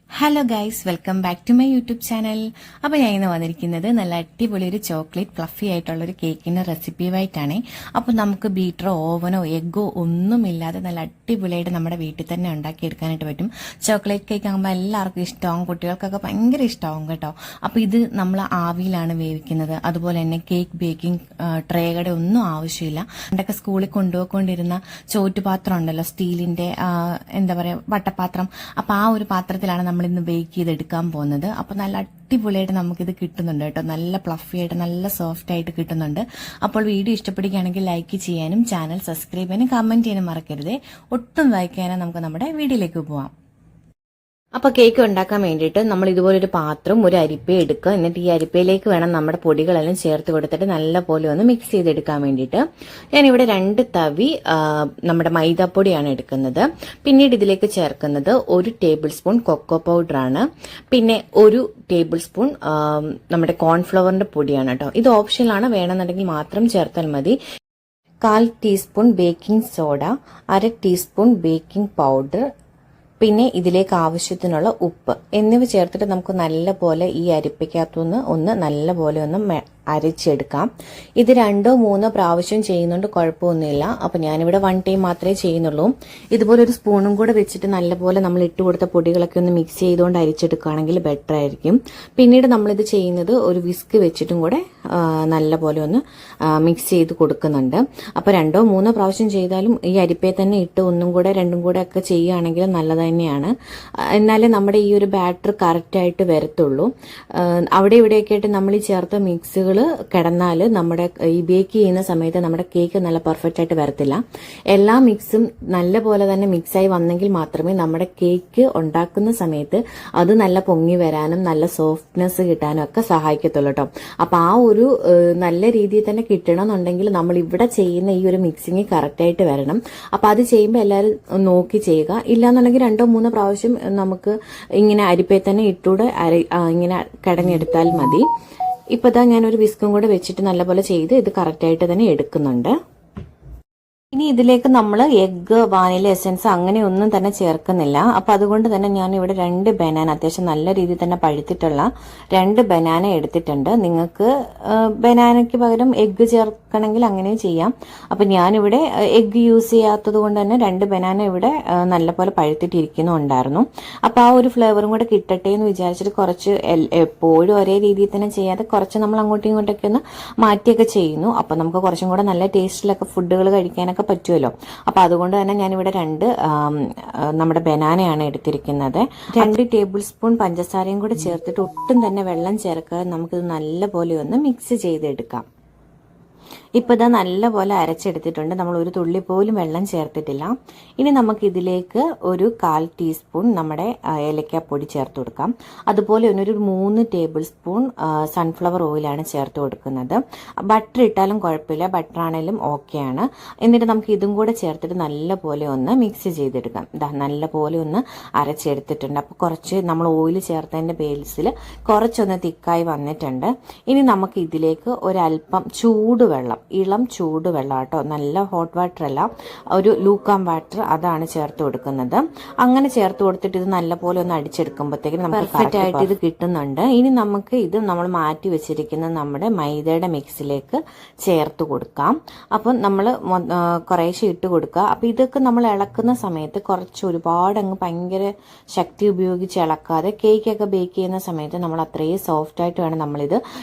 Hello guys, welcome back to my YouTube channel. അപ്പോൾ ഞാൻ ഇന്ന് വന്നിരിക്കുന്നത് നല്ല അടിപൊളി ഒരു ചോക്ലേറ്റ് ഫ്ലഫി ആയിട്ടുള്ള ഒരു കേക്കിന്റെ റെസിപ്പിയുമായിട്ടാണ്. അപ്പോൾ നമുക്ക് ബീറ്ററോ ഓവനോ എഗ്ഗോ ഒന്നുമില്ലാതെ നല്ല അടിപൊളിയായിട്ട് നമ്മുടെ വീട്ടിൽ തന്നെ ഉണ്ടാക്കിയെടുക്കാനായിട്ട് പറ്റും. ചോക്ലേറ്റ് കേക്ക് ആകുമ്പോൾ എല്ലാവർക്കും ഇഷ്ടമാവും, കുട്ടികൾക്കൊക്കെ ഭയങ്കര ഇഷ്ടമാവും കേട്ടോ. അപ്പോൾ ഇത് നമ്മൾ ആവിയിലാണ് വേവിക്കുന്നത്. അതുപോലെ തന്നെ കേക്ക് ബേക്കിംഗ് ട്രേകളുടെ ഒന്നും ആവശ്യമില്ല. പണ്ടൊക്കെ സ്കൂളിൽ കൊണ്ടുപോയിക്കൊണ്ടിരുന്ന ചോറ്റുപാത്രം ഉണ്ടല്ലോ, സ്റ്റീലിന്റെ എന്താ പറയുക, വട്ടപാത്രം. അപ്പോൾ ആ ഒരു പാത്രത്തിലാണ് നമ്മൾ ഇന്ന് ബേക്ക് ചെയ്തെടുക്കാൻ പോകുന്നത്. അപ്പൊ നല്ല അടിപൊളിയായിട്ട് നമുക്കിത് കിട്ടുന്നുണ്ട് കേട്ടോ. നല്ല ഫ്ലഫി ആയിട്ട് നല്ല സോഫ്റ്റ് ആയിട്ട് കിട്ടുന്നുണ്ട്. അപ്പോൾ വീഡിയോ ഇഷ്ടപ്പെടുകയാണെങ്കിൽ ലൈക്ക് ചെയ്യാനും ചാനൽ സബ്സ്ക്രൈബ് ചെയ്യാനും കമന്റ് ചെയ്യാനും മറക്കരുത്. ഒട്ടും വായിക്കാനും നമുക്ക് നമ്മുടെ വീഡിയോയിലേക്ക് പോവാം. അപ്പോൾ കേക്ക് ഉണ്ടാക്കാൻ വേണ്ടിയിട്ട് നമ്മൾ ഇതുപോലൊരു പാത്രം, ഒരു അരിപ്പ എടുക്കുക. എന്നിട്ട് ഈ അരിപ്പയിലേക്ക് വേണം നമ്മുടെ പൊടികളെല്ലാം ചേർത്ത് കൊടുത്തിട്ട് നല്ലപോലെ ഒന്ന് മിക്സ് ചെയ്തെടുക്കാൻ വേണ്ടിയിട്ട്. ഞാനിവിടെ 2 തവി നമ്മുടെ മൈദാപ്പൊടിയാണ് എടുക്കുന്നത്. പിന്നീട് ഇതിലേക്ക് ചേർക്കുന്നത് 1 ടേബിൾ സ്പൂൺ കൊക്കോ പൗഡറാണ്. പിന്നെ 1 ടേബിൾ സ്പൂൺ നമ്മുടെ കോൺഫ്ലവറിന്റെ പൊടിയാണ് കേട്ടോ. ഇത് ഓപ്ഷനിലാണ്, വേണമെന്നുണ്ടെങ്കിൽ മാത്രം ചേർത്താൽ മതി. 1/4 teaspoon baking soda, 1/2 teaspoon baking powder, പിന്നെ ഇതിലേക്ക് ആവശ്യത്തിനുള്ള ഉപ്പ് എന്നിവ ചേർത്തിട്ട് നമുക്ക് നല്ലപോലെ ഈ അരിപ്പയ്ക്കകത്തുനിന്ന് ഒന്ന് നല്ലപോലെ ഒന്ന് അരച്ചെടുക്കാം. ഇത് 2-3 പ്രാവശ്യം ചെയ്യുന്നുണ്ട്, കുഴപ്പമൊന്നുമില്ല. അപ്പൊ ഞാനിവിടെ 1 ടൈം മാത്രമേ ചെയ്യുന്നുള്ളൂ. ഇതുപോലെ ഒരു സ്പൂണും കൂടെ വെച്ചിട്ട് നല്ലപോലെ നമ്മൾ ഇട്ട് കൊടുത്ത പൊടികളൊക്കെ ഒന്ന് മിക്സ് ചെയ്തുകൊണ്ട് അരിച്ചെടുക്കുകയാണെങ്കിൽ ബെറ്റർ ആയിരിക്കും. പിന്നീട് നമ്മളിത് ചെയ്യുന്നത് ഒരു വിസ്ക് വെച്ചിട്ടും കൂടെ നല്ലപോലെ ഒന്ന് മിക്സ് ചെയ്ത് കൊടുക്കുന്നുണ്ട്. അപ്പൊ 2-3 പ്രാവശ്യം ചെയ്താലും ഈ അരിപ്പയെ തന്നെ ഇട്ട് ഒന്നും കൂടെ 2ഉം കൂടെ ഒക്കെ ചെയ്യുകയാണെങ്കിൽ നല്ലത് തന്നെയാണ്. എന്നാലേ നമ്മുടെ ഈ ഒരു ബാറ്റർ കറക്റ്റ് ആയിട്ട് വരത്തുള്ളൂ. അവിടെ ഇവിടെയൊക്കെ ആയിട്ട് നമ്മൾ ഈ ചേർത്ത മിക്സുകൾ കിടന്നാൽ നമ്മുടെ ഈ ബേക്ക് ചെയ്യുന്ന സമയത്ത് നമ്മുടെ കേക്ക് നല്ല പെർഫെക്റ്റ് ആയിട്ട് വരത്തില്ല. എല്ലാ മിക്സും നല്ലപോലെ തന്നെ മിക്സായി വന്നെങ്കിൽ മാത്രമേ നമ്മുടെ കേക്ക് ഉണ്ടാക്കുന്ന സമയത്ത് അത് നല്ല പൊങ്ങി വരാനും നല്ല സോഫ്റ്റ്നെസ് കിട്ടാനും ഒക്കെ സഹായിക്കത്തുള്ളൂ കേട്ടോ. അപ്പൊ ആ ഒരു നല്ല രീതിയിൽ തന്നെ കിട്ടണമെന്നുണ്ടെങ്കിൽ നമ്മൾ ഇവിടെ ചെയ്യുന്ന ഈ ഒരു മിക്സിങ് കറക്റ്റ് ആയിട്ട് വരണം. അപ്പൊ അത് ചെയ്യുമ്പോൾ എല്ലാവരും നോക്കി ചെയ്യുക. ഇല്ലാന്നുണ്ടെങ്കിൽ 2-3 പ്രാവശ്യം നമുക്ക് ഇങ്ങനെ അരിപ്പയെ തന്നെ ഇട്ടൂടെ ഇങ്ങനെ കടഞ്ഞെടുത്താൽ മതി. ഇപ്പൊ ഇതാ ഞാനൊരു വിസ്കും കൂടെ വെച്ചിട്ട് നല്ലപോലെ ചെയ്ത് ഇത് കറക്റ്റായിട്ട് തന്നെ എടുക്കുന്നുണ്ട്. ഇനി ഇതിലേക്ക് നമ്മൾ എഗ്ഗ്, വാനില എസൻസ് അങ്ങനെയൊന്നും തന്നെ ചേർക്കുന്നില്ല. അപ്പൊ അതുകൊണ്ട് തന്നെ ഞാൻ ഇവിടെ 2 ബനാന, അത്യാവശ്യം നല്ല രീതിയിൽ തന്നെ പഴുത്തിട്ടുള്ള 2 ബനാന എടുത്തിട്ടുണ്ട്. നിങ്ങൾക്ക് ബനാനയ്ക്ക് പകരം എഗ്ഗ് ചേർക്കണമെങ്കിൽ അങ്ങനെ ചെയ്യാം. അപ്പൊ ഞാനിവിടെ എഗ്ഗ് യൂസ് ചെയ്യാത്തത് കൊണ്ട് തന്നെ 2 ബനാന ഇവിടെ നല്ലപോലെ പഴുത്തിട്ടിരിക്കുന്നുണ്ടായിരുന്നു. അപ്പൊ ആ ഒരു ഫ്ലേവറും കൂടെ കിട്ടട്ടെ എന്ന് വിചാരിച്ചിട്ട് കുറച്ച്, എപ്പോഴും ഒരേ രീതിയിൽ തന്നെ ചെയ്യാതെ കുറച്ച് നമ്മൾ അങ്ങോട്ടും ഇങ്ങോട്ടൊക്കെ ഒന്ന് മാറ്റിയൊക്കെ ചെയ്യുന്നു. അപ്പൊ നമുക്ക് കുറച്ചും കൂടെ നല്ല ടേസ്റ്റിലൊക്കെ ഫുഡുകൾ കഴിക്കാനൊക്കെ പറ്റുമല്ലോ. അപ്പൊ അതുകൊണ്ട് തന്നെ ഞാനിവിടെ 2 നമ്മുടെ ബനാനയാണ് എടുത്തിരിക്കുന്നത്. 2 ടേബിൾ സ്പൂൺ പഞ്ചസാരയും കൂടെ ചേർത്തിട്ട് ഒട്ടും തന്നെ വെള്ളം ചേർക്കാതെ നമുക്കിത് നല്ലപോലെ ഒന്ന് മിക്സ് ചെയ്തെടുക്കാം. ഇപ്പൊ ഇതാ നല്ലപോലെ അരച്ചെടുത്തിട്ടുണ്ട്. നമ്മൾ ഒരു തുള്ളി പോലും വെള്ളം ചേർത്തിട്ടില്ല. ഇനി നമുക്ക് ഇതിലേക്ക് ഒരു 1/4 ടീസ്പൂൺ നമ്മുടെ ഏലക്കാപ്പൊടി ചേർത്ത് കൊടുക്കാം. അതുപോലെ ഒരു 3 ടേബിൾ സ്പൂൺ സൺഫ്ലവർ ഓയിലാണ് ചേർത്ത് കൊടുക്കുന്നത്. ബട്ടർ ഇട്ടാലും കുഴപ്പമില്ല, ബട്ടർ ആണെങ്കിലും ഓക്കെയാണ്. എന്നിട്ട് നമുക്ക് ഇതും കൂടെ ചേർത്തിട്ട് നല്ലപോലെ ഒന്ന് മിക്സ് ചെയ്തെടുക്കാം. ഇതാ നല്ലപോലെ ഒന്ന് അരച്ചെടുത്തിട്ടുണ്ട്. അപ്പൊ കുറച്ച് നമ്മൾ ഓയിൽ ചേർത്തതിന്റെ ബേസിൽ കുറച്ചൊന്ന് തിക്കായി വന്നിട്ടുണ്ട്. ഇനി നമുക്ക് ഇതിലേക്ക് ഒരല്പം ചൂടുവെള്ളം, ഇളം ചൂടുവെള്ളം കേട്ടോ, നല്ല ഹോട്ട് വാട്ടർ അല്ല, ഒരു ലൂക്കാം വാട്ടർ, അതാണ് ചേർത്ത് കൊടുക്കുന്നത്. അങ്ങനെ ചേർത്ത് കൊടുത്തിട്ട് ഇത് നല്ലപോലെ ഒന്ന് അടിച്ചെടുക്കുമ്പോഴത്തേക്കും നമുക്ക് പെർഫെക്റ്റ് ആയിട്ട് ഇത് കിട്ടുന്നുണ്ട്. ഇനി നമുക്ക് ഇത് നമ്മൾ മാറ്റി വെച്ചിരിക്കുന്ന നമ്മുടെ മൈദയുടെ മിക്സിലേക്ക് ചേർത്ത് കൊടുക്കാം. അപ്പം നമ്മൾ കുറേശ്ശെ ഇട്ട് കൊടുക്കുക. അപ്പൊ ഇതൊക്കെ നമ്മൾ ഇളക്കുന്ന സമയത്ത് കുറച്ച് ഒരുപാട് അങ്ങ് ഭയങ്കര ശക്തി ഉപയോഗിച്ച് ഇളക്കാതെ, കേക്കൊക്കെ ബേക്ക് ചെയ്യുന്ന സമയത്ത് നമ്മൾ അത്രയും സോഫ്റ്റ് ആയിട്ട് വേണം നമ്മളിത്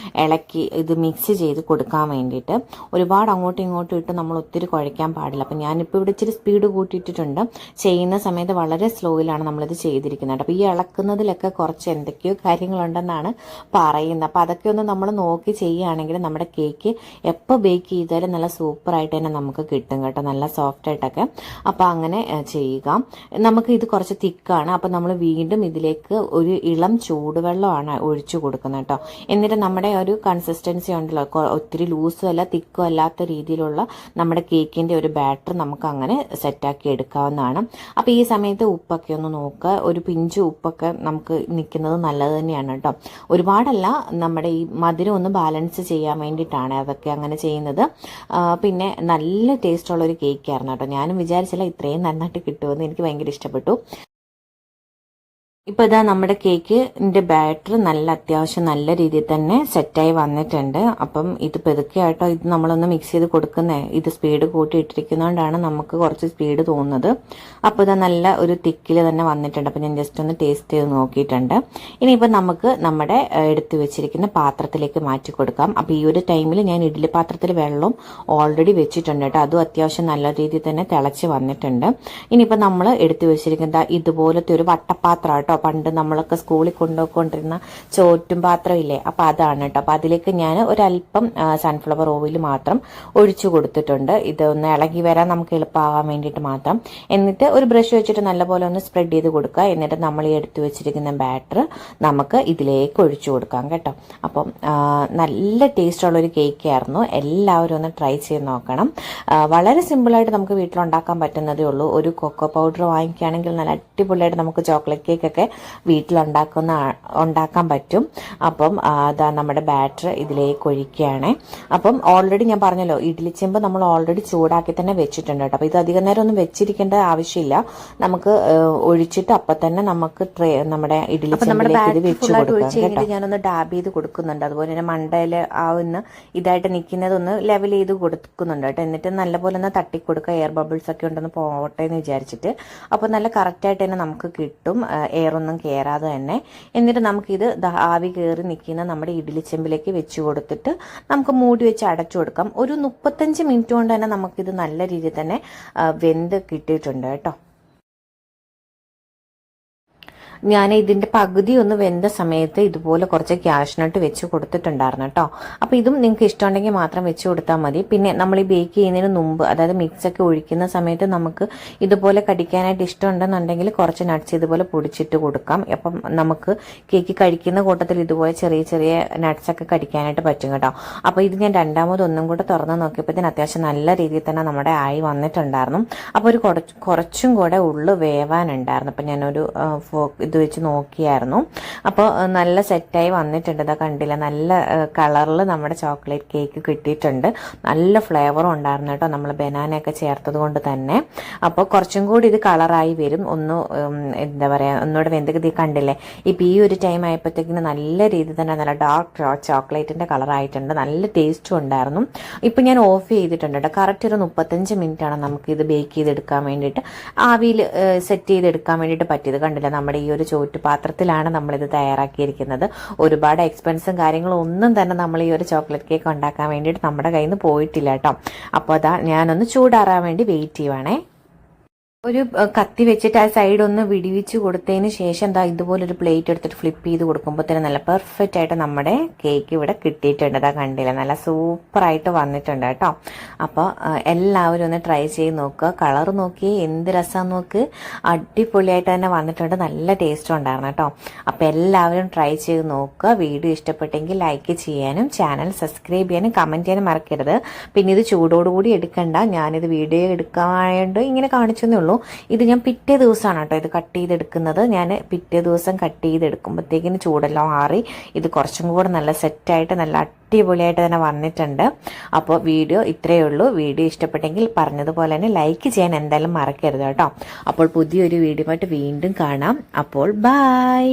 ഇളക്കി ഇത് മിക്സ് ചെയ്ത് കൊടുക്കാൻ വേണ്ടിയിട്ട്. ഒരുപാട് അങ്ങോട്ടും ഇങ്ങോട്ടും ഇട്ട് നമ്മൾ ഒത്തിരി കുഴയ്ക്കാൻ പാടില്ല. അപ്പം ഞാനിപ്പോൾ ഇവിടെ ഇച്ചിരി സ്പീഡ് കൂട്ടിയിട്ടിട്ടുണ്ട്. ചെയ്യുന്ന സമയത്ത് വളരെ സ്ലോയിലാണ് നമ്മളിത് ചെയ്തിരിക്കുന്നത്. അപ്പോൾ ഈ ഇളക്കുന്നതിലൊക്കെ കുറച്ച് എന്തൊക്കെയോ കാര്യങ്ങളുണ്ടെന്നാണ് പറയുന്നത്. അപ്പോൾ അതൊക്കെ ഒന്ന് നമ്മൾ നോക്കി ചെയ്യുകയാണെങ്കിൽ നമ്മുടെ കേക്ക് എപ്പോൾ ബേക്ക് ചെയ്താലും നല്ല സൂപ്പറായിട്ട് തന്നെ നമുക്ക് കിട്ടും കേട്ടോ, നല്ല സോഫ്റ്റ് ആയിട്ടൊക്കെ. അപ്പോൾ അങ്ങനെ ചെയ്യുക. നമുക്ക് ഇത് കുറച്ച് തിക്കാണ്. അപ്പോൾ നമ്മൾ വീണ്ടും ഇതിലേക്ക് ഒരു ഇളം ചൂടുവെള്ളമാണ് ഒഴിച്ചു കൊടുക്കുന്നത് കേട്ടോ. എന്നിട്ട് നമ്മുടെ ഒരു കൺസിസ്റ്റൻസി ഉണ്ടല്ലോ, ഒത്തിരി ലൂസും അല്ല തിക്കും അല്ലാത്ത രീതിയിലുള്ള നമ്മുടെ കേക്കിന്റെ ഒരു ബാറ്റർ നമുക്ക് അങ്ങനെ സെറ്റാക്കി എടുക്കാവുന്നതാണ്. അപ്പൊ ഈ സമയത്ത് ഉപ്പൊക്കെ ഒന്ന് നോക്കുക. ഒരു പിഞ്ച് ഉപ്പൊക്കെ നമുക്ക് നിൽക്കുന്നത് നല്ലത് തന്നെയാണ് കേട്ടോ. ഒരുപാടല്ല, നമ്മുടെ ഈ മധുരം ഒന്ന് ബാലൻസ് ചെയ്യാൻ വേണ്ടിയിട്ടാണ് അതൊക്കെ അങ്ങനെ ചെയ്യുന്നത്. പിന്നെ നല്ല ടേസ്റ്റുള്ള ഒരു കേക്കായിരുന്നു കേട്ടോ. ഞാനും വിചാരിച്ചില്ല ഇത്രയും നന്നായിട്ട് കിട്ടുമെന്ന്. എനിക്ക് ഭയങ്കര ഇഷ്ടപ്പെട്ടു. ഇപ്പോൾ ഇതാ നമ്മുടെ കേക്കിന്റെ ബാറ്റർ അത്യാവശ്യം നല്ല രീതിയിൽ തന്നെ സെറ്റായി വന്നിട്ടുണ്ട്. അപ്പം ഇത് പെതുക്കെയായിട്ടോ ഇത് നമ്മളൊന്ന് മിക്സ് ചെയ്ത് കൊടുക്കുന്നേ. ഇത് സ്പീഡ് കൂട്ടി ഇട്ടിരിക്കുന്നതുകൊണ്ടാണ് നമുക്ക് കുറച്ച് സ്പീഡ് തോന്നുന്നത്. അപ്പോൾ ഇതാ നല്ല ഒരു തിക്കിൽ തന്നെ വന്നിട്ടുണ്ട്. അപ്പം ഞാൻ ജസ്റ്റ് ഒന്ന് ടേസ്റ്റ് ചെയ്ത് നോക്കിയിട്ടുണ്ട്. ഇനിയിപ്പോൾ നമുക്ക് നമ്മുടെ എടുത്തു വെച്ചിരിക്കുന്ന പാത്രത്തിലേക്ക് മാറ്റി കൊടുക്കാം. അപ്പോൾ ഈ ഒരു ടൈമിൽ ഞാൻ ഇഡ്ഡലി പാത്രത്തിൽ വെള്ളം ഓൾറെഡി വെച്ചിട്ടുണ്ട് കേട്ടോ. അതും അത്യാവശ്യം നല്ല രീതിയിൽ തന്നെ തിളച്ച് വന്നിട്ടുണ്ട്. ഇനിയിപ്പോൾ നമ്മൾ എടുത്തു വെച്ചിരിക്കുന്ന ഇതുപോലത്തെ ഒരു വട്ടപ്പാത്രം കേട്ടോ. പണ്ട് നമ്മളൊക്കെ സ്കൂളിൽ കൊണ്ടുപോയിക്കൊണ്ടിരുന്ന ചോറ്റും പാത്രം ഇല്ലേ, അപ്പോൾ അതാണ് കേട്ടോ. അപ്പോൾ അതിലേക്ക് ഞാൻ ഒരല്പം സൺഫ്ലവർ ഓയിൽ മാത്രം ഒഴിച്ചു കൊടുത്തിട്ടുണ്ട്. ഇതൊന്ന് ഇളകി വരാൻ നമുക്ക് എളുപ്പമാകാൻ വേണ്ടിയിട്ട് മാത്രം. എന്നിട്ട് ഒരു ബ്രഷ് വെച്ചിട്ട് നല്ലപോലെ ഒന്ന് സ്പ്രെഡ് ചെയ്ത് കൊടുക്കുക. എന്നിട്ട് നമ്മൾ ഈ എടുത്തു വെച്ചിരിക്കുന്ന ബാറ്റർ നമുക്ക് ഇതിലേക്ക് ഒഴിച്ചു കൊടുക്കാം കേട്ടോ. അപ്പം നല്ല ടേസ്റ്റുള്ളൊരു കേക്കായിരുന്നു. എല്ലാവരും ഒന്ന് ട്രൈ ചെയ്ത് നോക്കണം. വളരെ സിമ്പിളായിട്ട് നമുക്ക് വീട്ടിലുണ്ടാക്കാൻ പറ്റുന്നതേ ഉള്ളൂ. ഒരു കൊക്കോ പൗഡർ വാങ്ങിക്കുകയാണെങ്കിൽ നല്ല അടിപൊളിയായിട്ട് നമുക്ക് ചോക്ലേറ്റ് കേക്കൊക്കെ ഉണ്ടാക്കാൻ പറ്റും. അപ്പം അതാ നമ്മുടെ ബാറ്റർ ഇതിലേക്ക് ഒഴിക്കുകയാണ്. അപ്പം ഓൾറെഡി ഞാൻ പറഞ്ഞല്ലോ, ഇഡ്ഡലി ചെമ്പ് നമ്മൾ ഓൾറെഡി ചൂടാക്കി തന്നെ വെച്ചിട്ടുണ്ട് കേട്ടോ. അപ്പോൾ ഇത് അധികം നേരം ഒന്നും വെച്ചിരിക്കേണ്ട ആവശ്യമില്ല. നമുക്ക് ഒഴിച്ചിട്ട് അപ്പം തന്നെ നമുക്ക് നമ്മുടെ ഇഡ്ഡലി ചെമ്പിലേക്ക് ഇത് വെച്ച് കൊടുക്കാം. ഞാനൊന്ന് ഡാബ് ചെയ്ത് കൊടുക്കുന്നുണ്ട്. അതുപോലെ തന്നെ മണ്ടയിൽ ഒന്ന് ഇതായിട്ട് നിൽക്കുന്നതൊന്ന് ലെവൽ ചെയ്ത് കൊടുക്കുന്നുണ്ട് കേട്ടോ. എന്നിട്ട് നല്ലപോലെ ഒന്ന് തട്ടിക്കൊടുക്കുക. എയർ ബബിൾസ് ഒക്കെ ഉണ്ടെന്ന് പോകട്ടെ എന്ന് വിചാരിച്ചിട്ട്. അപ്പോൾ നല്ല കറക്റ്റായിട്ട് തന്നെ നമുക്ക് കിട്ടും, എയർ ഒന്നും കയറാതെ തന്നെ. എന്നിട്ട് നമുക്കിത് ആവി കയറി നിൽക്കുന്ന നമ്മുടെ ഇഡ്ഡലി ചെമ്പിലേക്ക് വെച്ച് കൊടുത്തിട്ട് നമുക്ക് മൂടി വെച്ച് അടച്ചു കൊടുക്കാം. ഒരു 35 മിനിറ്റ് കൊണ്ട് തന്നെ നമുക്കിത് നല്ല രീതിയിൽ തന്നെ വെന്ത് കിട്ടിയിട്ടുണ്ട് കേട്ടോ. ഞാൻ ഇതിന്റെ പകുതി ഒന്ന് വെന്ത സമയത്ത് ഇതുപോലെ കുറച്ച് ക്യാഷ്നട്ട് വെച്ച് കൊടുത്തിട്ടുണ്ടായിരുന്നു കേട്ടോ. അപ്പോൾ ഇതും നിങ്ങൾക്ക് ഇഷ്ടമുണ്ടെങ്കിൽ മാത്രം വെച്ച് കൊടുത്താൽ മതി. പിന്നെ നമ്മൾ ഈ ബേക്ക് ചെയ്യുന്നതിന് മുമ്പ്, അതായത് മിക്സ് ഒക്കെ ഒഴിക്കുന്ന സമയത്ത് നമുക്ക് ഇതുപോലെ കടിക്കാനായിട്ട് ഇഷ്ടമുണ്ടെന്നുണ്ടെങ്കിൽ കുറച്ച് നട്ട്സ് ഇതുപോലെ പൊടിച്ചിട്ട് കൊടുക്കാം. അപ്പം നമുക്ക് കേക്ക് കഴിക്കുന്ന കൂട്ടത്തിൽ ഇതുപോലെ ചെറിയ ചെറിയ നട്ട്സ് ഒക്കെ കടിക്കാനായിട്ട് പറ്റും കേട്ടോ. അപ്പോൾ ഇത് ഞാൻ രണ്ടാമതൊന്നും കൂടെ തുറന്ന് നോക്കിയപ്പോഴത്തേന് അത്യാവശ്യം നല്ല രീതിയിൽ തന്നെ നമ്മുടെ ആയി വന്നിട്ടുണ്ടായിരുന്നു. അപ്പോൾ ഒരു കുറച്ചും കൂടെ ഉള്ളു വേവാനുണ്ടായിരുന്നു. അപ്പം ഞാനൊരു ഇത് വെച്ച് നോക്കിയായിരുന്നു. അപ്പോൾ നല്ല സെറ്റായി വന്നിട്ടുണ്ട്. ഇതാ കണ്ടില്ല, നല്ല കളറിൽ നമ്മുടെ ചോക്ലേറ്റ് കേക്ക് കിട്ടിയിട്ടുണ്ട്. നല്ല ഫ്ലേവറും ഉണ്ടായിരുന്നു കേട്ടോ, നമ്മൾ ബനാനയൊക്കെ ചേർത്തത് കൊണ്ട് തന്നെ. അപ്പോൾ കുറച്ചും കൂടി ഇത് കളറായി വരും. ഒന്ന് എന്താ പറയുക, ഒന്നുകൂടെ വെന്തൊക്കെ കണ്ടില്ലേ. ഇപ്പം ഈ ഒരു ടൈം ആയപ്പോഴത്തേക്കിന് നല്ല രീതിയിൽ തന്നെ നല്ല ഡാർക്ക് ചോക്ലേറ്റിൻ്റെ കളറായിട്ടുണ്ട്. നല്ല ടേസ്റ്റും ഉണ്ടായിരുന്നു. ഇപ്പം ഞാൻ ഓഫ് ചെയ്തിട്ടുണ്ട് കേട്ടോ. കറക്റ്റ് ഒരു 35 മിനിറ്റാണ് നമുക്കിത് ബേക്ക് ചെയ്തെടുക്കാൻ വേണ്ടിയിട്ട്, ആവിയിൽ സെറ്റ് ചെയ്തെടുക്കാൻ വേണ്ടിയിട്ട് പറ്റിയത്. കണ്ടില്ല, നമ്മുടെ ഈ ഒരു ചോറ്റുപാത്രത്തിലാണ് നമ്മളിത് തയ്യാറാക്കിയിരിക്കുന്നത്. ഒരുപാട് എക്സ്പെൻസും കാര്യങ്ങളും ഒന്നും തന്നെ നമ്മൾ ഈ ഒരു ചോക്ലേറ്റ് കേക്ക് ഉണ്ടാക്കാൻ വേണ്ടിയിട്ട് നമ്മുടെ കയ്യിൽ നിന്ന് പോയിട്ടില്ല കേട്ടോ. അപ്പോൾ അതാ ഞാനൊന്ന് ചൂടാറാൻ വേണ്ടി വെയിറ്റ് ചെയ്യുവാണേ. ഒരു കത്തി വെച്ചിട്ട് ആ സൈഡ് ഒന്ന് വിടിവിച്ച് കൊടുത്തതിന് ശേഷം എന്താ ഇതുപോലൊരു പ്ലേറ്റ് എടുത്തിട്ട് ഫ്ലിപ്പ് ചെയ്ത് കൊടുക്കുമ്പോൾ തന്നെ നല്ല പെർഫെക്റ്റ് ആയിട്ട് നമ്മുടെ കേക്ക് ഇവിടെ കിട്ടിയിട്ടുണ്ട്. അതാ കണ്ടില്ല, നല്ല സൂപ്പറായിട്ട് വന്നിട്ടുണ്ട് കേട്ടോ. അപ്പോൾ എല്ലാവരും ഒന്ന് ട്രൈ ചെയ്ത് നോക്കുക. കളർ നോക്കി എന്ത് രസം നോക്ക്, അടിപൊളിയായിട്ട് തന്നെ വന്നിട്ടുണ്ട്. നല്ല ടേസ്റ്റും ഉണ്ടായിരുന്നു കേട്ടോ. അപ്പോൾ എല്ലാവരും ട്രൈ ചെയ്ത് നോക്കുക. വീഡിയോ ഇഷ്ടപ്പെട്ടെങ്കിൽ ലൈക്ക് ചെയ്യാനും ചാനൽ സബ്സ്ക്രൈബ് ചെയ്യാനും കമൻറ്റ് ചെയ്യാനും മറക്കരുത്. പിന്നെ ഇത് ചൂടോടുകൂടി എടുക്കണ്ട, ഞാനിത് വീഡിയോ എടുക്കാനായിട്ട് ഇങ്ങനെ കാണിച്ചെന്നേ ഉള്ളൂ. ഇത് ഞാൻ പിറ്റേ ദിവസമാണ് കേട്ടോ ഇത് കട്ട് ചെയ്തെടുക്കുന്നത്. ഞാൻ പിറ്റേ ദിവസം കട്ട് ചെയ്തെടുക്കുമ്പോഴത്തേക്കിന് ചൂടെല്ലാം ആറി ഇത് കുറച്ചും കൂടെ നല്ല സെറ്റായിട്ട് നല്ല അടിപൊളിയായിട്ട് തന്നെ വന്നിട്ടുണ്ട്. അപ്പോൾ വീഡിയോ ഇത്രയേ ഉള്ളൂ. വീഡിയോ ഇഷ്ടപ്പെട്ടെങ്കിൽ പറഞ്ഞതുപോലെ തന്നെ ലൈക്ക് ചെയ്യാൻ എന്തായാലും മറക്കരുത് കേട്ടോ. അപ്പോൾ പുതിയൊരു വീഡിയോ ആയിട്ട് വീണ്ടും കാണാം. അപ്പോൾ ബൈ.